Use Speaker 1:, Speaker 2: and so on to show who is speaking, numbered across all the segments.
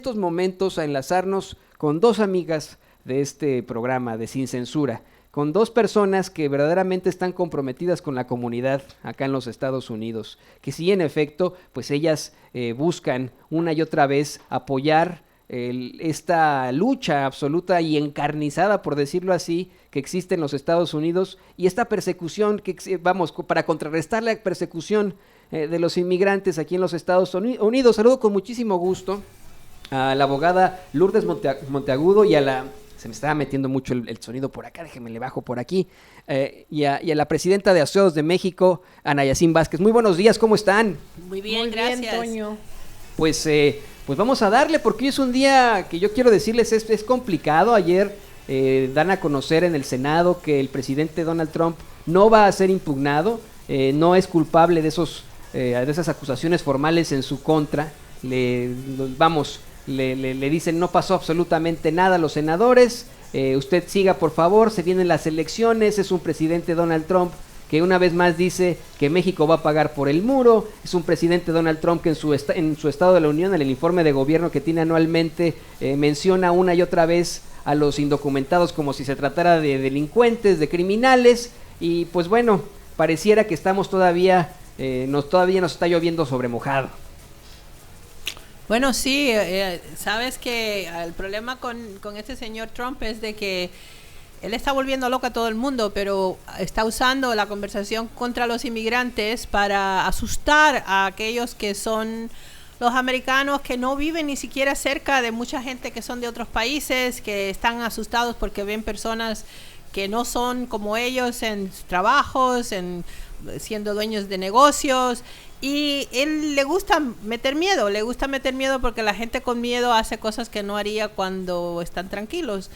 Speaker 1: estos momentos a enlazarnos con dos amigas de este programa de Sin Censura, con dos personas que verdaderamente están comprometidas con la comunidad acá en los Estados Unidos, que sí, en efecto, pues ellas buscan una y otra vez apoyar esta lucha absoluta y encarnizada, por decirlo así, que existe en los Estados Unidos, y esta persecución que, vamos, para contrarrestar la persecución de los inmigrantes aquí en los Estados Unidos. Saludo con muchísimo gusto a la abogada Lourdes Monteagudo y a la... Se me estaba metiendo mucho el sonido por acá, déjeme le bajo por aquí. Y a la presidenta de Aseos de México, Ana Yacine Vázquez. Muy buenos días, ¿cómo están?
Speaker 2: Muy bien, gracias.
Speaker 1: Toño. Pues vamos a darle, porque hoy es un día que yo quiero decirles es complicado. Ayer dan a conocer en el Senado que el presidente Donald Trump no va a ser impugnado, no es culpable de esas acusaciones formales en su contra. Le dicen no pasó absolutamente nada a los senadores, usted siga por favor, se vienen las elecciones, es un presidente Donald Trump que una vez más dice que México va a pagar por el muro, es un presidente Donald Trump que en su Estado de la Unión, en el informe de gobierno que tiene anualmente, menciona una y otra vez a los indocumentados como si se tratara de delincuentes, de criminales, y pues bueno, pareciera que estamos todavía nos está lloviendo sobre mojado.
Speaker 2: Bueno, sí, sabes que el problema con este señor Trump es de que él está volviendo loco a todo el mundo, pero está usando la conversación contra los inmigrantes para asustar a aquellos que son los americanos que no viven ni siquiera cerca de mucha gente que son de otros países, que están asustados porque ven personas que no son como ellos en trabajos, siendo dueños de negocios. Y él le gusta meter miedo porque la gente con miedo hace cosas que no haría cuando están tranquilos.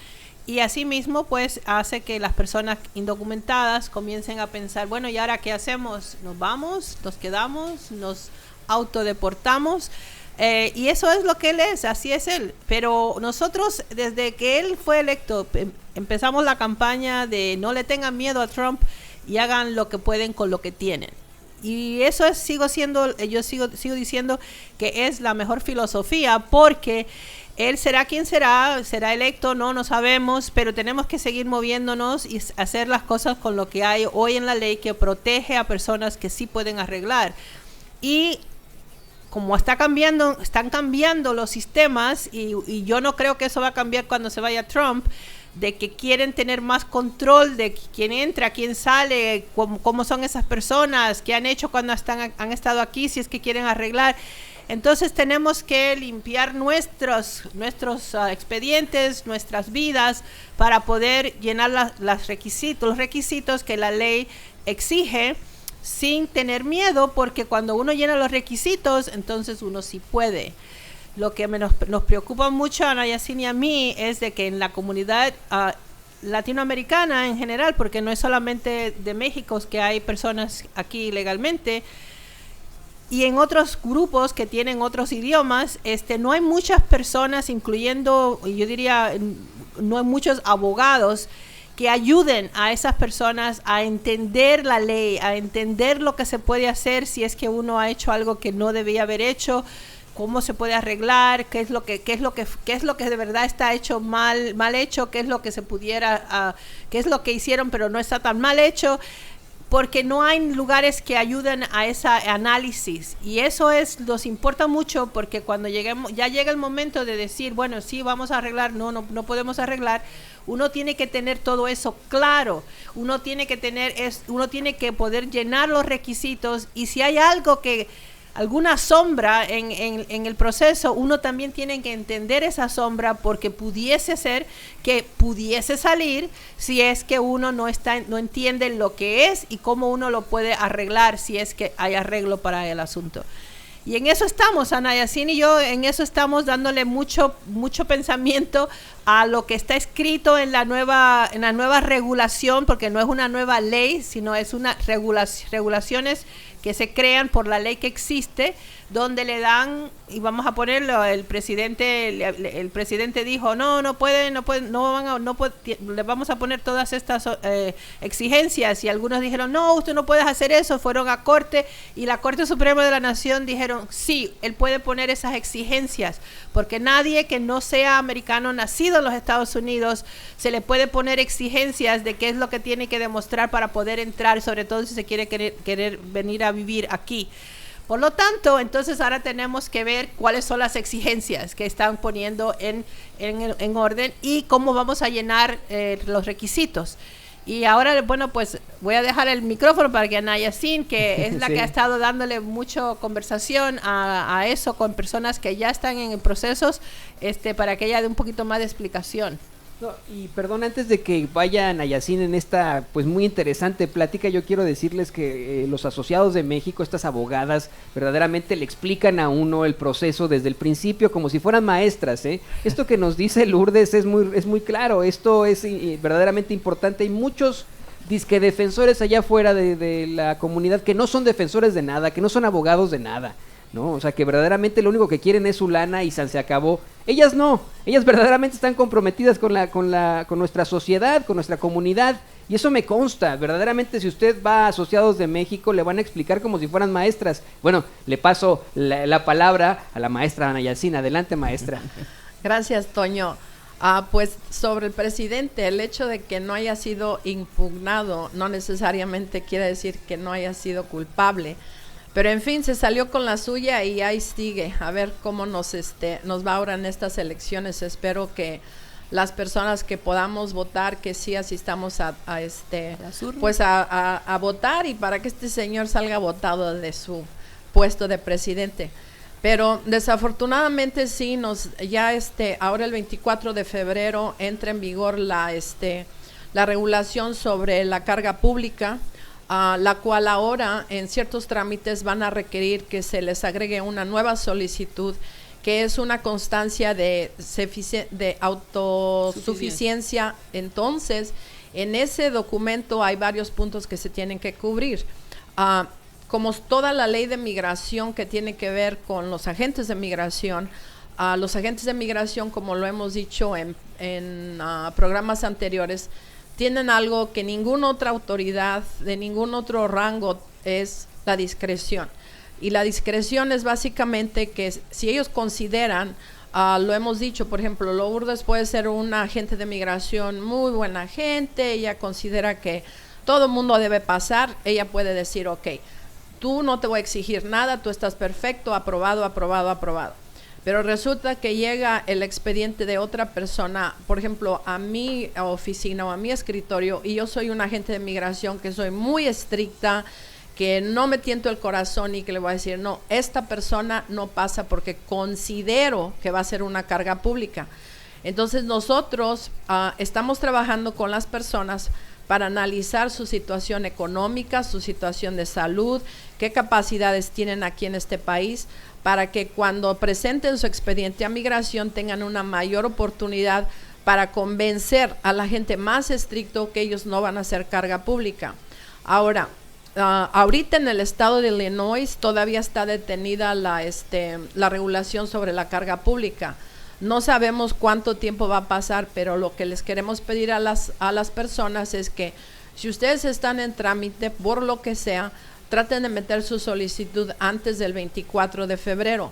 Speaker 2: Y así mismo pues hace que las personas indocumentadas comiencen a pensar, bueno, ¿y ahora qué hacemos? ¿Nos vamos? ¿Nos quedamos? ¿Nos autodeportamos? Y eso es lo que él es, así es él. Pero nosotros, desde que él fue electo, empezamos la campaña de no le tengan miedo a Trump y hagan lo que pueden con lo que tienen. Y eso yo sigo diciendo que es la mejor filosofía, porque él será quien será electo, no sabemos, pero tenemos que seguir moviéndonos y hacer las cosas con lo que hay hoy en la ley que protege a personas que sí pueden arreglar. Y como están cambiando los sistemas, y yo no creo que eso va a cambiar cuando se vaya Trump, de que quieren tener más control de quién entra, quién sale, cómo son esas personas, qué han hecho cuando han estado aquí, si es que quieren arreglar. Entonces tenemos que limpiar nuestros expedientes, nuestras vidas, para poder llenar los requisitos que la ley exige, sin tener miedo, porque cuando uno llena los requisitos, entonces uno sí puede. Lo que nos preocupa mucho a Ana Yacine y a mí es de que en la comunidad latinoamericana en general, porque no es solamente de México que hay personas aquí ilegalmente, y en otros grupos que tienen otros idiomas, no hay muchas personas, incluyendo, yo diría, no hay muchos abogados que ayuden a esas personas a entender la ley, a entender lo que se puede hacer si es que uno ha hecho algo que no debía haber hecho, cómo se puede arreglar, qué es lo que de verdad está hecho mal hecho, qué es lo que se pudiera, qué es lo que hicieron pero no está tan mal hecho, porque no hay lugares que ayuden a ese análisis, y eso nos importa mucho, porque cuando ya llega el momento de decir, bueno, sí, vamos a arreglar, no podemos arreglar, uno tiene que tener todo eso claro, uno tiene que poder llenar los requisitos, y si hay alguna sombra en el proceso, uno también tiene que entender esa sombra, porque pudiese ser que pudiese salir si es que uno no entiende lo que es y cómo uno lo puede arreglar si es que hay arreglo para el asunto. Y en eso estamos, Ana Yacine y yo, en eso estamos dándole mucho pensamiento a lo que está escrito en la nueva regulación, porque no es una nueva ley, sino es una regulaciones que se crean por la ley que existe donde le dan, y vamos a ponerlo, el presidente dijo, le vamos a poner todas estas exigencias, y algunos dijeron, no, usted no puede hacer eso, fueron a corte, y la Corte Suprema de la Nación dijeron, sí, él puede poner esas exigencias, porque nadie que no sea americano nacido en los Estados Unidos se le puede poner exigencias de qué es lo que tiene que demostrar para poder entrar, sobre todo si se quiere querer venir a vivir aquí. Por lo tanto, entonces ahora tenemos que ver cuáles son las exigencias que están poniendo en orden y cómo vamos a llenar los requisitos. Y ahora, bueno, pues voy a dejar el micrófono para que Ana Yacine, que es la que ha estado dándole mucha conversación a eso con personas que ya están en procesos, para que ella dé un poquito más de explicación.
Speaker 1: No, y perdón, antes de que vayan a Yacine en esta pues muy interesante plática, yo quiero decirles que los asociados de México, estas abogadas, verdaderamente le explican a uno el proceso desde el principio como si fueran maestras, ¿eh? Esto que nos dice Lourdes es muy claro, esto es verdaderamente importante. Hay muchos disque defensores allá afuera de la comunidad que no son defensores de nada, que no son abogados de nada, ¿no? O sea, que verdaderamente lo único que quieren es su lana y se acabó. Ellas no, ellas verdaderamente están comprometidas con nuestra sociedad, con nuestra comunidad, y eso me consta. Verdaderamente, si usted va a Asociados de México, le van a explicar como si fueran maestras. Bueno, le paso la palabra a la maestra Ana Yacine. Adelante, maestra.
Speaker 3: Gracias, Toño. Pues sobre el presidente, el hecho de que no haya sido impugnado no necesariamente quiere decir que no haya sido culpable. Pero en fin, se salió con la suya y ahí sigue. A ver cómo nos va ahora en estas elecciones. Espero que las personas que podamos votar, que sí asistamos a votar, y para que este señor salga votado de su puesto de presidente. Pero desafortunadamente sí, ahora el 24 de febrero entra en vigor la regulación sobre la carga pública, la cual ahora en ciertos trámites van a requerir que se les agregue una nueva solicitud, que es una constancia de autosuficiencia. Entonces, en ese documento hay varios puntos que se tienen que cubrir. Como toda la ley de migración que tiene que ver con los agentes de migración, como lo hemos dicho en programas anteriores, tienen algo que ninguna otra autoridad de ningún otro rango, es la discreción. Y la discreción es básicamente que si ellos consideran, lo hemos dicho, por ejemplo, Lourdes puede ser una agente de migración muy buena gente, ella considera que todo el mundo debe pasar, ella puede decir, ok, tú no te voy a exigir nada, tú estás perfecto, aprobado. Pero resulta que llega el expediente de otra persona, por ejemplo, a mi oficina o a mi escritorio, y yo soy un agente de migración que soy muy estricta, que no me tiento el corazón y que le voy a decir, no, esta persona no pasa porque considero que va a ser una carga pública. Entonces nosotros estamos trabajando con las personas para analizar su situación económica, su situación de salud, qué capacidades tienen aquí en este país, para que cuando presenten su expediente a migración tengan una mayor oportunidad para convencer a la gente más estricto que ellos no van a ser carga pública. Ahora, ahorita en el estado de Illinois todavía está detenida la regulación sobre la carga pública. No sabemos cuánto tiempo va a pasar, pero lo que les queremos pedir a las personas es que si ustedes están en trámite, por lo que sea, traten de meter su solicitud antes del 24 de febrero.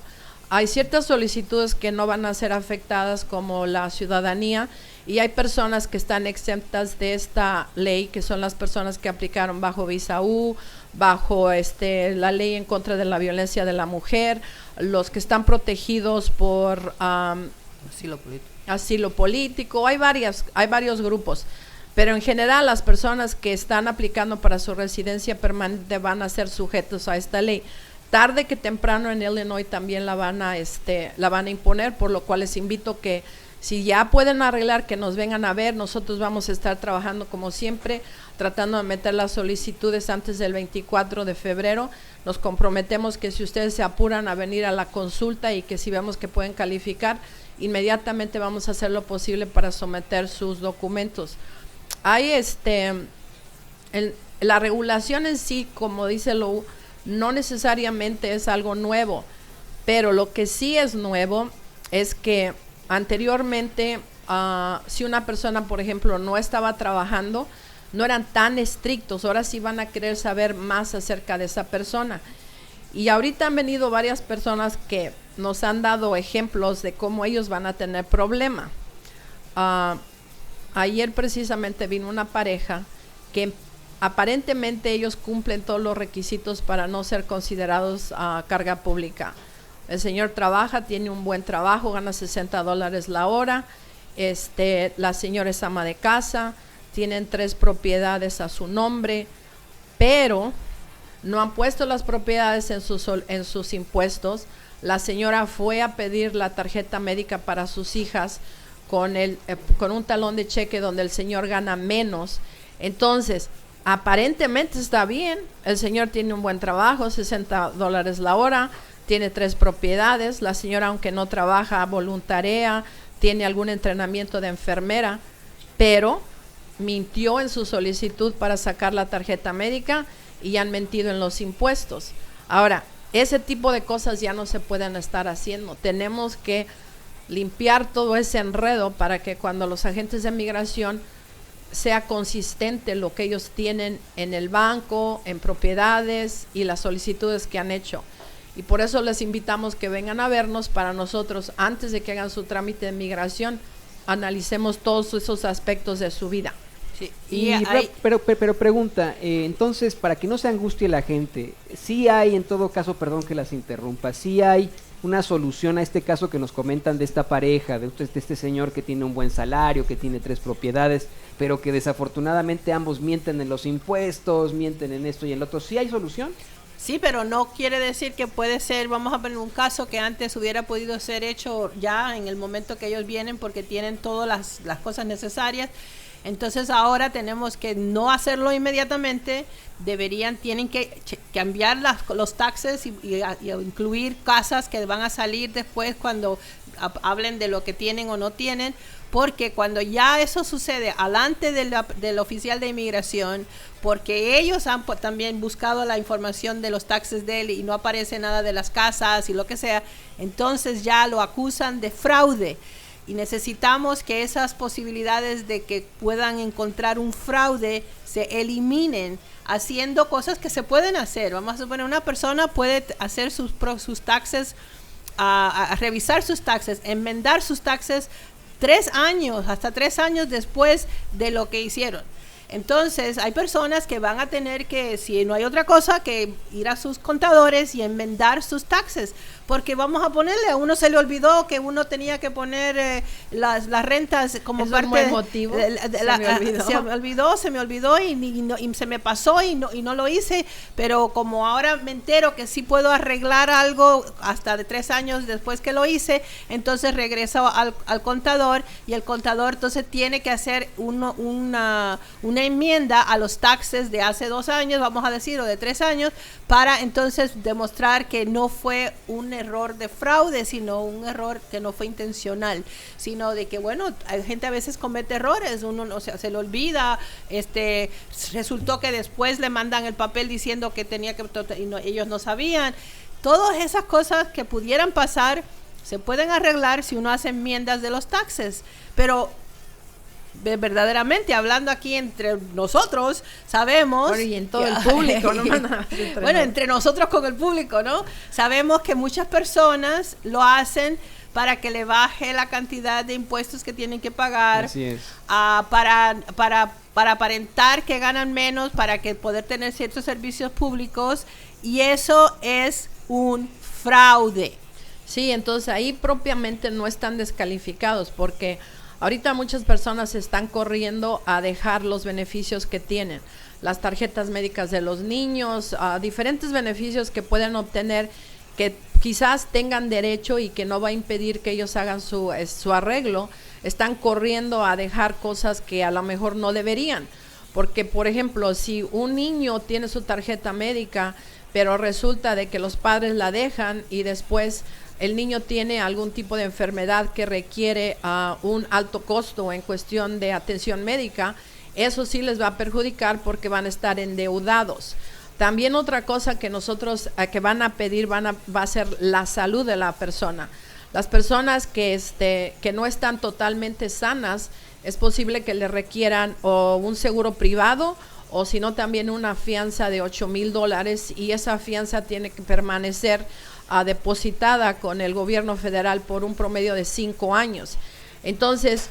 Speaker 3: Hay ciertas solicitudes que no van a ser afectadas, como la ciudadanía, y hay personas que están exentas de esta ley, que son las personas que aplicaron bajo visa U, bajo la ley en contra de la violencia de la mujer, los que están protegidos por asilo político. Hay varios grupos. Pero en general las personas que están aplicando para su residencia permanente van a ser sujetos a esta ley. Tarde que temprano en Illinois también la van a imponer, por lo cual les invito que si ya pueden arreglar, que nos vengan a ver. Nosotros vamos a estar trabajando como siempre, tratando de meter las solicitudes antes del 24 de febrero. Nos comprometemos que si ustedes se apuran a venir a la consulta y que si vemos que pueden calificar, inmediatamente vamos a hacer lo posible para someter sus documentos. Hay la regulación en sí, como dice Lou, no necesariamente es algo nuevo, Pero lo que sí es nuevo es que anteriormente, si una persona, por ejemplo, no estaba trabajando, no eran tan estrictos, ahora sí van a querer saber más acerca de esa persona. Y ahorita han venido varias personas que nos han dado ejemplos de cómo ellos van a tener problema. Ayer precisamente vino una pareja que aparentemente ellos cumplen todos los requisitos para no ser considerados carga pública. El señor trabaja, tiene un buen trabajo, gana $60 la hora. La señora es ama de casa, tienen 3 propiedades a su nombre, pero no han puesto las propiedades en sus impuestos. La señora fue a pedir la tarjeta médica para sus hijas con un talón de cheque donde el señor gana menos. Entonces, aparentemente está bien, el señor tiene un buen trabajo, $60 la hora, tiene 3 propiedades, la señora, aunque no trabaja, voluntarea, tiene algún entrenamiento de enfermera, pero mintió en su solicitud para sacar la tarjeta médica y han mentido en los impuestos. Ahora, ese tipo de cosas ya no se pueden estar haciendo. Tenemos que limpiar todo ese enredo para que cuando los agentes de migración sea consistente lo que ellos tienen en el banco, en propiedades y las solicitudes que han hecho. Y por eso les invitamos que vengan a vernos para nosotros, antes de que hagan su trámite de migración, analicemos todos esos aspectos de su vida.
Speaker 1: Sí, pero pregunta, entonces, para que no se angustie la gente, sí hay, en todo caso, perdón que las interrumpa, sí hay una solución a este caso que nos comentan de esta pareja, de este señor que tiene un buen salario, que tiene 3 propiedades, pero que desafortunadamente ambos mienten en los impuestos, mienten en esto y en lo otro. ¿Sí hay solución?
Speaker 2: Sí, pero no quiere decir que puede ser, vamos a poner un caso que antes hubiera podido ser hecho ya en el momento que ellos vienen porque tienen todas las cosas necesarias. Entonces ahora tenemos que no hacerlo inmediatamente, tienen que cambiar los taxes y incluir casas que van a salir después cuando hablen de lo que tienen o no tienen, porque cuando ya eso sucede alante del oficial de inmigración, porque ellos han también buscado la información de los taxes de él y no aparece nada de las casas y lo que sea, entonces ya lo acusan de fraude. Y necesitamos que esas posibilidades de que puedan encontrar un fraude se eliminen haciendo cosas que se pueden hacer. Vamos a suponer, una persona puede hacer sus taxes, a revisar sus taxes, enmendar sus taxes 3 años, hasta 3 años después de lo que hicieron. Entonces hay personas que van a tener que, si no hay otra cosa, que ir a sus contadores y enmendar sus taxes, porque vamos a ponerle, a uno se le olvidó que uno tenía que poner las rentas como
Speaker 3: eso
Speaker 2: parte
Speaker 3: es muy emotivo.
Speaker 2: Se me olvidó y se me pasó y no lo hice, pero como ahora me entero que sí puedo arreglar algo hasta de 3 años después que lo hice, entonces regreso al contador y el contador entonces tiene que hacer una enmienda a los taxes de hace 2 años, vamos a decir, o de 3 años, para entonces demostrar que no fue un error de fraude, sino un error que no fue intencional, sino de que, bueno, hay gente a veces comete errores, uno, o sea, se le olvida, resultó que después le mandan el papel diciendo que tenía que, y ellos no sabían. Todas esas cosas que pudieran pasar se pueden arreglar si uno hace enmiendas de los taxes, pero verdaderamente hablando aquí entre nosotros sabemos,
Speaker 3: bueno, y en todo el público, ¿no?
Speaker 2: Bueno, entre nosotros con el público, ¿no? Sabemos que muchas personas lo hacen para que le baje la cantidad de impuestos que tienen que pagar.
Speaker 1: Así es.
Speaker 2: Para aparentar que ganan menos, para que poder tener ciertos servicios públicos, y eso es un fraude.
Speaker 3: Sí, entonces ahí propiamente no están descalificados, porque ahorita muchas personas están corriendo a dejar los beneficios que tienen, las tarjetas médicas de los niños, diferentes beneficios que pueden obtener, que quizás tengan derecho y que no va a impedir que ellos hagan su arreglo. Están corriendo a dejar cosas que a lo mejor no deberían, porque por ejemplo, si un niño tiene su tarjeta médica, pero resulta de que los padres la dejan y después el niño tiene algún tipo de enfermedad que requiere un alto costo en cuestión de atención médica, eso sí les va a perjudicar porque van a estar endeudados. También otra cosa que nosotros que van a pedir va a ser la salud de la persona. Las personas que no están totalmente sanas, es posible que le requieran o un seguro privado o si no también una fianza de $8,000, y esa fianza tiene que permanecer depositada con el gobierno federal por un promedio de 5 años. Entonces,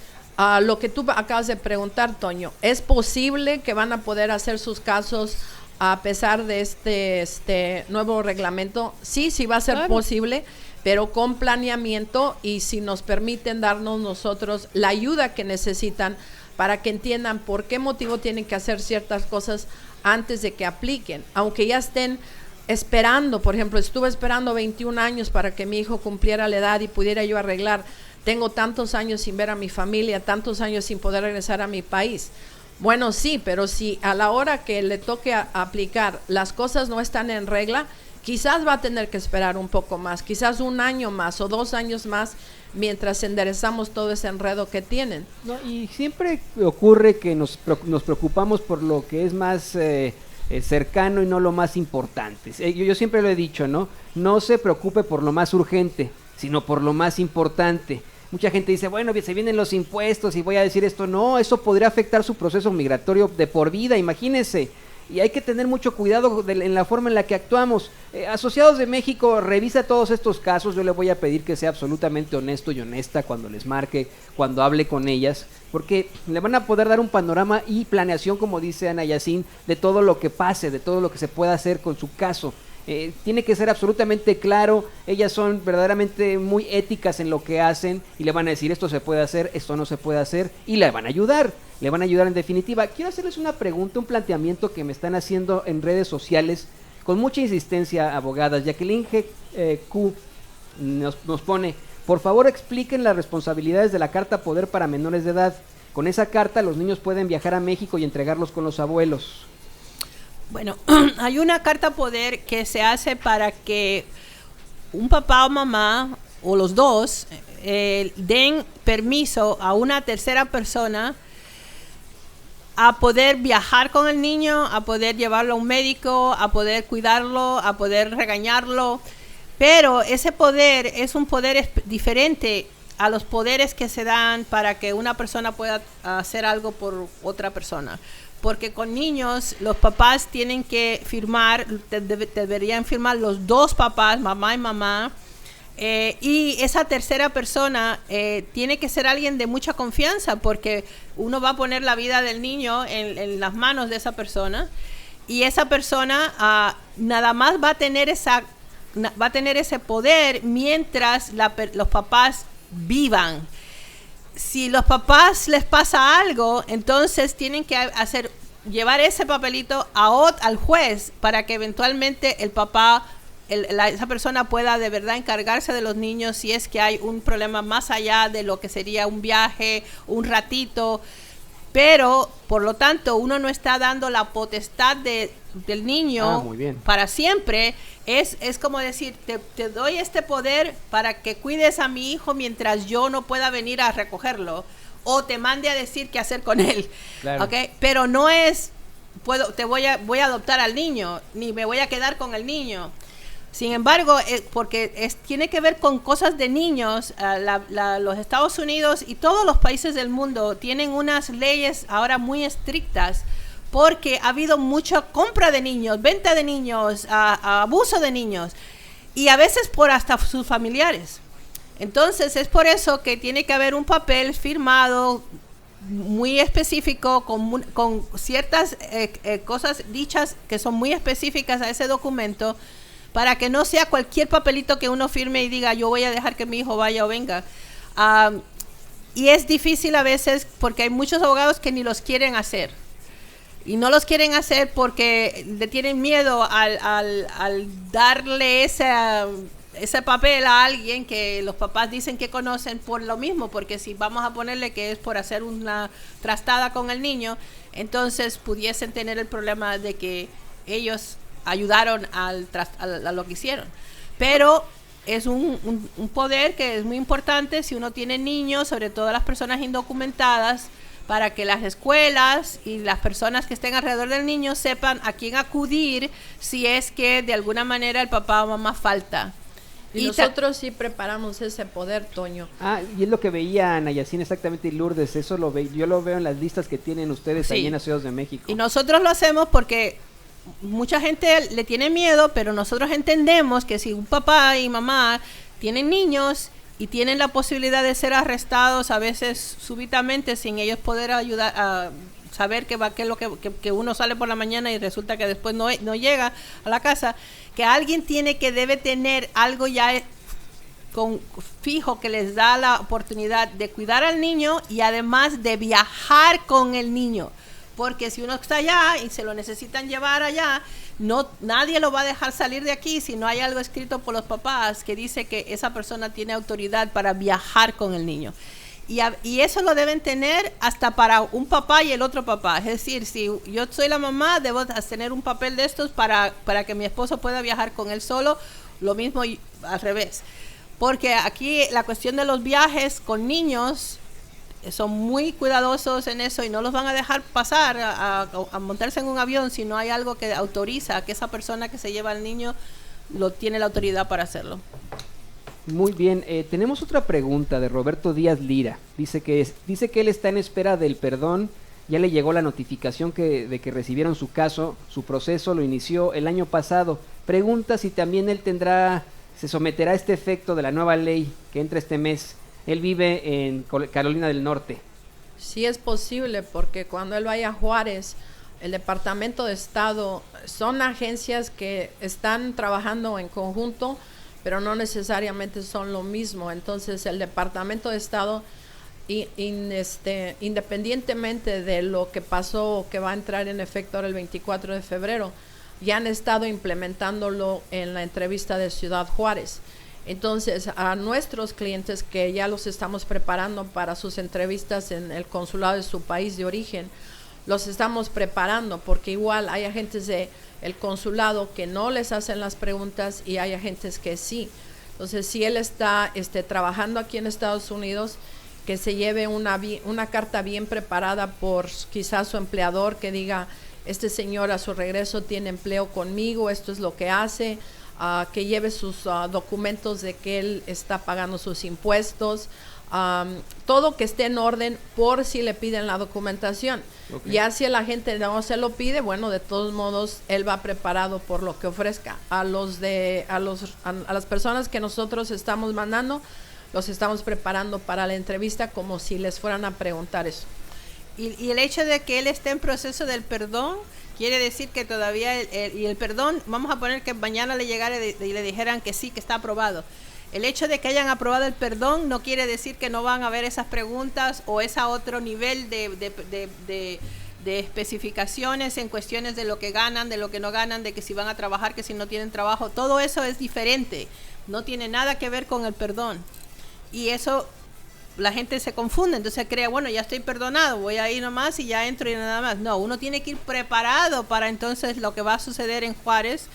Speaker 3: lo que tú acabas de preguntar, Toño, ¿es posible que van a poder hacer sus casos a pesar de este nuevo reglamento? Sí va a ser posible, pero con planeamiento, y si nos permiten darnos nosotros la ayuda que necesitan para que entiendan por qué motivo tienen que hacer ciertas cosas antes de que apliquen, aunque ya estén esperando. Por ejemplo, estuve esperando 21 años para que mi hijo cumpliera la edad y pudiera yo arreglar. Tengo tantos años sin ver a mi familia, tantos años sin poder regresar a mi país. Bueno, sí, pero si a la hora que le toque aplicar las cosas no están en regla, quizás va a tener que esperar un poco más, quizás 1 año más o 2 años más, mientras enderezamos todo ese enredo que tienen.
Speaker 1: No, y siempre ocurre que nos preocupamos por lo que es más cercano y no lo más importante. Yo siempre lo he dicho, ¿no? No se preocupe por lo más urgente, sino por lo más importante. Mucha gente dice, bueno, se vienen los impuestos y voy a decir esto. No, eso podría afectar su proceso migratorio de por vida, imagínense. Y hay que tener mucho cuidado en la forma en la que actuamos. Asociados de México revisa todos estos casos. Yo le voy a pedir que sea absolutamente honesto y honesta cuando les marque, cuando hable con ellas, porque le van a poder dar un panorama y planeación, como dice Ana Yacine, de todo lo que pase, de todo lo que se pueda hacer con su caso. Tiene que ser absolutamente claro. Ellas son verdaderamente muy éticas en lo que hacen y le van a decir esto se puede hacer, esto no se puede hacer, y le van a ayudar en definitiva. Quiero hacerles una pregunta, un planteamiento que me están haciendo en redes sociales con mucha insistencia, abogadas. Jacqueline Q nos pone, por favor expliquen las responsabilidades de la Carta Poder para menores de edad. Con esa carta los niños pueden viajar a México y entregarlos con los abuelos.
Speaker 2: Bueno, hay una carta poder que se hace para que un papá o mamá, o los dos, den permiso a una tercera persona a poder viajar con el niño, a poder llevarlo a un médico, a poder cuidarlo, a poder regañarlo. Pero ese poder es un poder diferente a los poderes que se dan para que una persona pueda hacer algo por otra persona. Porque con niños los papás tienen que firmar, deberían firmar los dos papás, mamá y mamá, y esa tercera persona tiene que ser alguien de mucha confianza, porque uno va a poner la vida del niño en las manos de esa persona, y esa persona nada más va a tener ese poder mientras los papás vivan. Si los papás les pasa algo, entonces tienen que llevar ese papelito al juez para que eventualmente el papá, esa persona pueda de verdad encargarse de los niños si es que hay un problema más allá de lo que sería un viaje, un ratito. Pero, por lo tanto, uno no está dando la potestad del niño para siempre. Es como decir, te doy este poder para que cuides a mi hijo mientras yo no pueda venir a recogerlo, o te mande a decir qué hacer con él. Claro. ¿Okay? Pero no es, voy a adoptar al niño, ni me voy a quedar con el niño. Sin embargo, porque tiene que ver con cosas de niños, los Estados Unidos y todos los países del mundo tienen unas leyes ahora muy estrictas, porque ha habido mucha compra de niños, venta de niños, abuso de niños, y a veces por hasta sus familiares. Entonces es por eso que tiene que haber un papel firmado muy específico, con ciertas cosas dichas que son muy específicas a ese documento, para que no sea cualquier papelito que uno firme y diga yo voy a dejar que mi hijo vaya o venga. Y es difícil a veces porque hay muchos abogados que ni los quieren hacer. Y no los quieren hacer porque le tienen miedo al darle ese papel a alguien que los papás dicen que conocen, por lo mismo, porque si vamos a ponerle que es por hacer una trastada con el niño, entonces pudiesen tener el problema de que ellos ayudaron a lo que hicieron. Pero es un poder que es muy importante si uno tiene niños, sobre todo las personas indocumentadas, para que las escuelas y las personas que estén alrededor del niño sepan a quién acudir si es que de alguna manera el papá o mamá falta.
Speaker 3: Y nosotros sí preparamos ese poder, Toño.
Speaker 1: Y es lo que veía Ana Yacine exactamente, y Lourdes, eso yo lo veo en las listas que tienen ustedes ahí en la Ciudad de México.
Speaker 2: Y nosotros lo hacemos porque mucha gente le tiene miedo, pero nosotros entendemos que si un papá y mamá tienen niños y tienen la posibilidad de ser arrestados a veces súbitamente sin ellos poder ayudar a saber que es lo que uno sale por la mañana y resulta que después no llega a la casa, que alguien debe tener algo ya fijo que les da la oportunidad de cuidar al niño y además de viajar con el niño, porque si uno está allá y se lo necesitan llevar allá, nadie lo va a dejar salir de aquí si no hay algo escrito por los papás que dice que esa persona tiene autoridad para viajar con el niño. Y eso lo deben tener hasta para un papá y el otro papá. Es decir, si yo soy la mamá, debo tener un papel de estos para que mi esposo pueda viajar con él solo. Lo mismo al revés. Porque aquí la cuestión de los viajes con niños son muy cuidadosos en eso y no los van a dejar pasar a montarse en un avión si no hay algo que autoriza que esa persona que se lleva al niño tiene la autoridad para hacerlo.
Speaker 1: Muy bien, tenemos otra pregunta de Roberto Díaz Lira. Dice que él está en espera del perdón. Ya le llegó la notificación de que recibieron su caso, su proceso lo inició el año pasado. Pregunta si también él se someterá a este efecto de la nueva ley que entra este mes. Él vive en Carolina del Norte.
Speaker 3: Sí es posible, porque cuando él vaya a Juárez, el Departamento de Estado, son agencias que están trabajando en conjunto, pero no necesariamente son lo mismo. Entonces el Departamento de Estado, independientemente de lo que pasó, que va a entrar en efecto ahora el 24 de febrero, ya han estado implementándolo en la entrevista de Ciudad Juárez. Entonces a nuestros clientes que ya los estamos preparando para sus entrevistas en el consulado de su país de origen, los estamos preparando, porque igual hay agentes de el consulado que no les hacen las preguntas y hay agentes que sí. Entonces, si él está trabajando aquí en Estados Unidos, que se lleve una carta bien preparada por quizás su empleador, que diga, este señor a su regreso tiene empleo conmigo, esto es lo que hace, que lleve sus documentos de que él está pagando sus impuestos, todo que esté en orden por si le piden la documentación. Okay. Ya si el agente no se lo pide, bueno, de todos modos él va preparado por lo que ofrezca. A las personas que nosotros estamos mandando, los estamos preparando para la entrevista como si les fueran a preguntar eso.
Speaker 2: Y el hecho de que él esté en proceso del perdón quiere decir que todavía el perdón, vamos a poner que mañana le llegara y le dijeran que sí, que está aprobado. El hecho de que hayan aprobado el perdón no quiere decir que no van a haber esas preguntas o ese otro nivel de especificaciones en cuestiones de lo que ganan, de lo que no ganan, de que si van a trabajar, que si no tienen trabajo. Todo eso es diferente, no tiene nada que ver con el perdón. Y eso la gente se confunde, entonces cree, bueno, ya estoy perdonado, voy a ir nomás y ya entro y nada más. No, uno tiene que ir preparado para entonces lo que va a suceder en Juárez,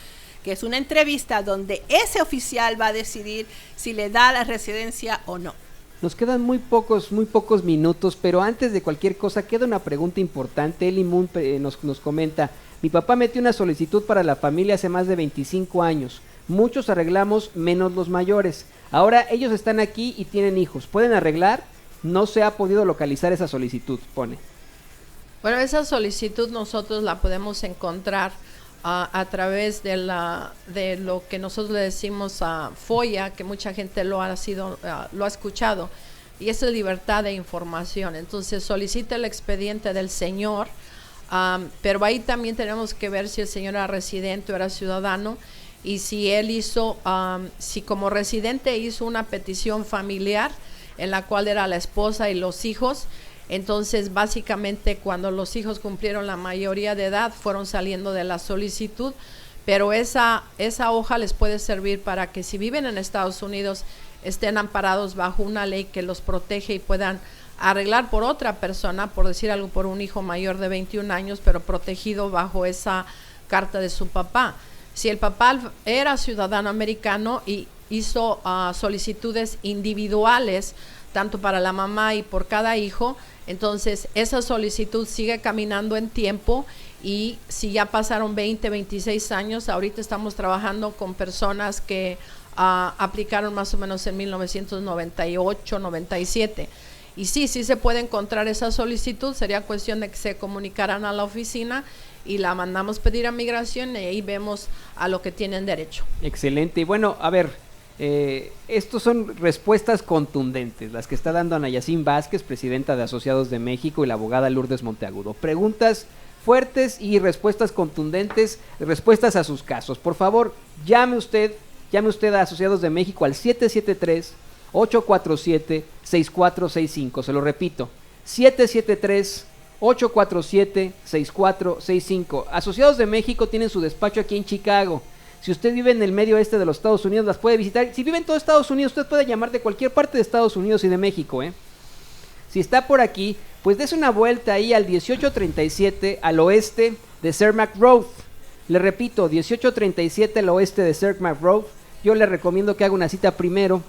Speaker 2: que es una entrevista donde ese oficial va a decidir si le da la residencia o no.
Speaker 1: Nos quedan muy pocos minutos, pero antes de cualquier cosa queda una pregunta importante. Eli Moon nos comenta, mi papá metió una solicitud para la familia hace más de 25 años. Muchos arreglamos, menos los mayores. Ahora ellos están aquí y tienen hijos. ¿Pueden arreglar? No se ha podido localizar esa solicitud, pone.
Speaker 3: Bueno, esa solicitud nosotros la podemos encontrar a través de lo que nosotros le decimos a FOIA, que mucha gente lo ha escuchado, y es la libertad de información. Entonces solicita el expediente del señor, pero ahí también tenemos que ver si el señor era residente o era ciudadano, y si él si como residente hizo una petición familiar en la cual era la esposa y los hijos. Entonces, básicamente, cuando los hijos cumplieron la mayoría de edad, fueron saliendo de la solicitud, pero esa hoja les puede servir para que si viven en Estados Unidos, estén amparados bajo una ley que los protege y puedan arreglar por otra persona, por decir algo, por un hijo mayor de 21 años, pero protegido bajo esa carta de su papá. Si el papá era ciudadano americano y hizo solicitudes individuales tanto para la mamá y por cada hijo. Entonces, esa solicitud sigue caminando en tiempo y si ya pasaron 20, 26 años, ahorita estamos trabajando con personas que aplicaron más o menos en 1998, 97. Y sí se puede encontrar esa solicitud, sería cuestión de que se comunicaran a la oficina y la mandamos pedir a migración y ahí vemos a lo que tienen derecho.
Speaker 1: Excelente. Y bueno, a ver, estos son respuestas contundentes, las que está dando Ana Yacine Vázquez, presidenta de Asociados de México, y la abogada Lourdes Monteagudo. Preguntas fuertes y respuestas contundentes, respuestas a sus casos. Por favor, llame usted a Asociados de México al 773-847-6465. Se lo repito, 773-847-6465. Asociados de México tienen su despacho aquí en Chicago. Si usted vive en el medio oeste de los Estados Unidos, las puede visitar. Si vive en todo Estados Unidos, usted puede llamar de cualquier parte de Estados Unidos y de México, Si está por aquí, pues des una vuelta ahí al 1837 al oeste de Cermak Road. Le repito, 1837 al oeste de Cermak Road. Yo le recomiendo que haga una cita primero,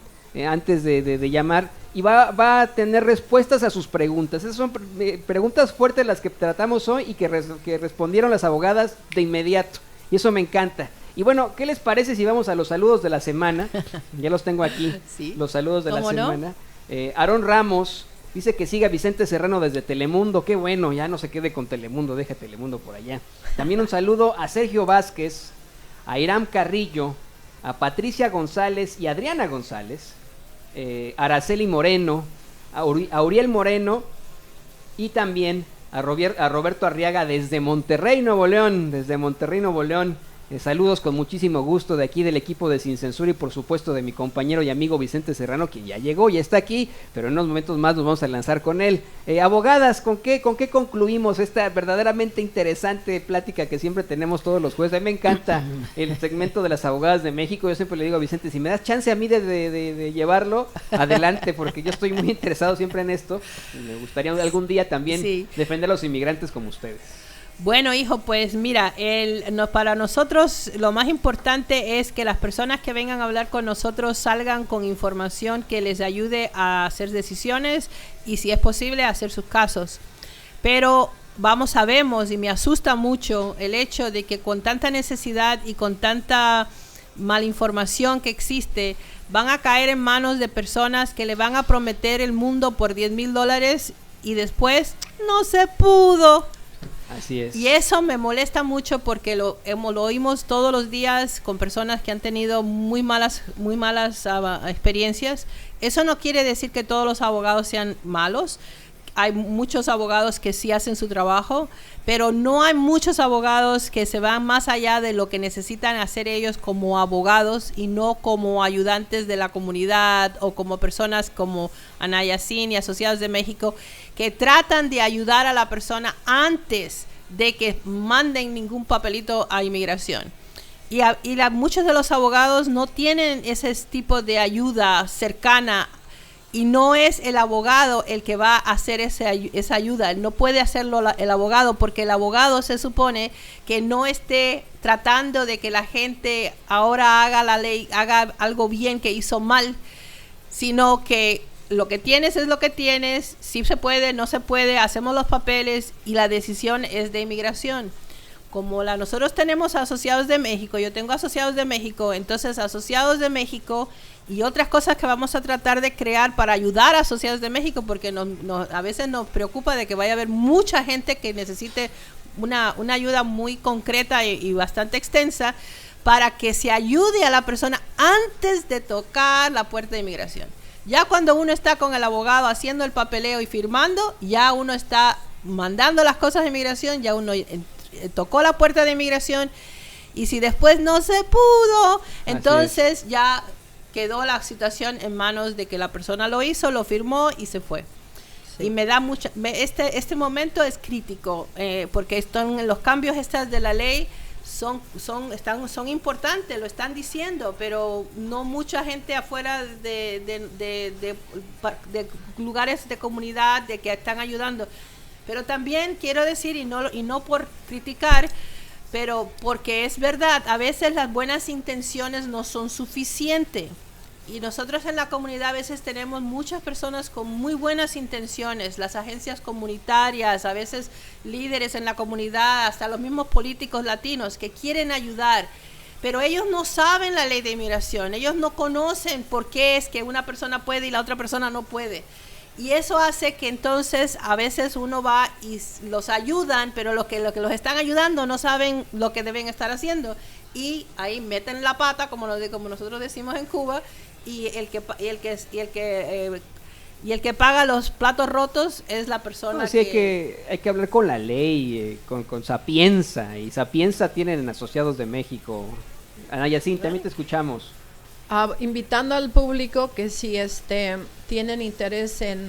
Speaker 1: antes de llamar, y va a tener respuestas a sus preguntas. Esas son preguntas fuertes las que tratamos hoy y que respondieron las abogadas de inmediato, y eso me encanta. Y bueno, ¿qué les parece si vamos a los saludos de la semana? Ya los tengo aquí, ¿sí? Los saludos de la semana. Aarón Ramos dice que siga Vicente Serrano desde Telemundo. Qué bueno, ya no se quede con Telemundo, deja Telemundo por allá. También un saludo a Sergio Vázquez, a Iram Carrillo, a Patricia González y Adriana González, Araceli Moreno, a Uriel Moreno y también a Roberto Arriaga desde Monterrey, Nuevo León. Saludos con muchísimo gusto de aquí del equipo de Sin Censura y por supuesto de mi compañero y amigo Vicente Serrano, quien ya llegó, ya está aquí, pero en unos momentos más nos vamos a lanzar con él. Abogadas, ¿con qué concluimos esta verdaderamente interesante plática que siempre tenemos todos los jueves? A mí me encanta el segmento de las abogadas de México. Yo siempre le digo a Vicente, si me das chance a mí de llevarlo, adelante, porque yo estoy muy interesado siempre en esto. Me gustaría algún día también defender a los inmigrantes como ustedes.
Speaker 2: Bueno, hijo, pues mira, para nosotros lo más importante es que las personas que vengan a hablar con nosotros salgan con información que les ayude a hacer decisiones y, si es posible, a hacer sus casos. Pero sabemos, y me asusta mucho el hecho de que con tanta necesidad y con tanta malinformación que existe, van a caer en manos de personas que le van a prometer el mundo por $10,000 y después no se pudo.
Speaker 1: Así es.
Speaker 2: Y eso me molesta mucho porque lo oímos todos los días con personas que han tenido muy malas experiencias. Eso no quiere decir que todos los abogados sean malos. Hay muchos abogados que sí hacen su trabajo, pero no hay muchos abogados que se van más allá de lo que necesitan hacer ellos como abogados y no como ayudantes de la comunidad o como personas como Ana Yacine y Asociados de México, que tratan de ayudar a la persona antes de que manden ningún papelito a inmigración. Y muchos de los abogados no tienen ese tipo de ayuda cercana. Y no es el abogado el que va a hacer esa ayuda. No puede hacerlo el abogado, porque el abogado se supone que no esté tratando de que la gente ahora haga la ley, haga algo bien que hizo mal, sino que lo que tienes es lo que tienes, si se puede, no se puede, hacemos los papeles y la decisión es de inmigración. Como nosotros tenemos Asociados de México, yo tengo Asociados de México, entonces Asociados de México y otras cosas que vamos a tratar de crear para ayudar a Asociados de México, porque a veces nos preocupa de que vaya a haber mucha gente que necesite una ayuda muy concreta y bastante extensa para que se ayude a la persona antes de tocar la puerta de inmigración. Ya cuando uno está con el abogado haciendo el papeleo y firmando, ya uno está mandando las cosas de inmigración, ya uno tocó la puerta de inmigración, y si después no se pudo, entonces ya quedó la situación en manos de que la persona lo hizo, lo firmó y se fue. Sí. Y me da mucha, este momento es crítico, porque los cambios de la ley son importantes, lo están diciendo, pero no mucha gente afuera de lugares de comunidad de que están ayudando. Pero también quiero decir, y no por criticar, pero porque es verdad, a veces las buenas intenciones no son suficientes. Y nosotros en la comunidad a veces tenemos muchas personas con muy buenas intenciones, las agencias comunitarias, a veces líderes en la comunidad, hasta los mismos políticos latinos que quieren ayudar, pero ellos no saben la ley de inmigración, ellos no conocen por qué es que una persona puede y la otra persona no puede. Y eso hace que entonces a veces uno va y los ayudan, pero los que los están ayudando no saben lo que deben estar haciendo. Y ahí meten la pata, como nosotros decimos en Cuba, y el que paga los platos rotos es la persona.
Speaker 1: Sí, hay que hablar con la ley, con Sapienza, y Sapienza tienen asociados de México. Ana Yacinta, también te escuchamos.
Speaker 3: Invitando al público que si tienen interés en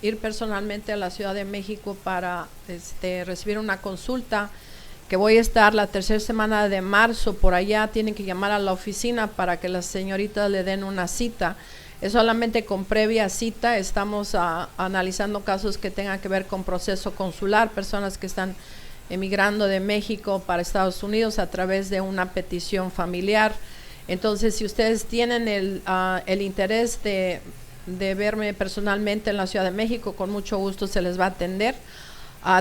Speaker 3: ir personalmente a la Ciudad de México para recibir una consulta, que voy a estar la tercera semana de marzo por allá, tienen que llamar a la oficina para que las señoritas le den una cita. Es solamente con previa cita. Estamos analizando casos que tengan que ver con proceso consular, personas que están emigrando de México para Estados Unidos a través de una petición familiar. Entonces, si ustedes tienen el interés de verme personalmente en la Ciudad de México, con mucho gusto se les va a atender.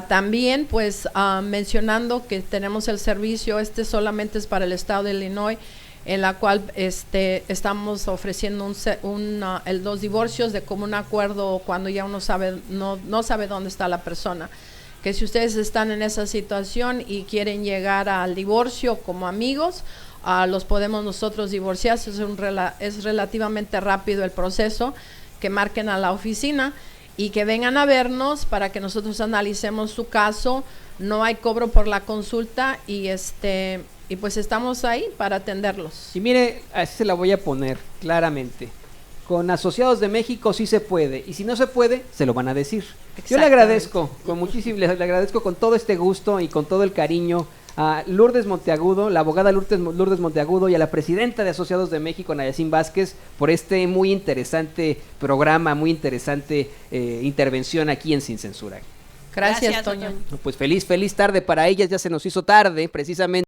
Speaker 3: También, pues, mencionando que tenemos el servicio, solamente es para el estado de Illinois, en la cual estamos ofreciendo los divorcios de común acuerdo cuando ya uno no sabe dónde está la persona. Que si ustedes están en esa situación y quieren llegar al divorcio como amigos, los podemos nosotros divorciar. Es relativamente rápido el proceso, que marquen a la oficina y que vengan a vernos para que nosotros analicemos su caso. No hay cobro por la consulta y pues estamos ahí para atenderlos.
Speaker 1: Y mire, así se la voy a poner claramente. Con Asociados de México sí se puede, y si no se puede, se lo van a decir. Yo le agradezco, le agradezco con todo este gusto y con todo el cariño a Lourdes Monteagudo, la abogada Lourdes Monteagudo, y a la presidenta de Asociados de México, Nayacín Vázquez, por este muy interesante programa, muy interesante intervención aquí en Sin Censura.
Speaker 3: Gracias, Toño.
Speaker 1: Pues feliz tarde para ellas, ya se nos hizo tarde, precisamente.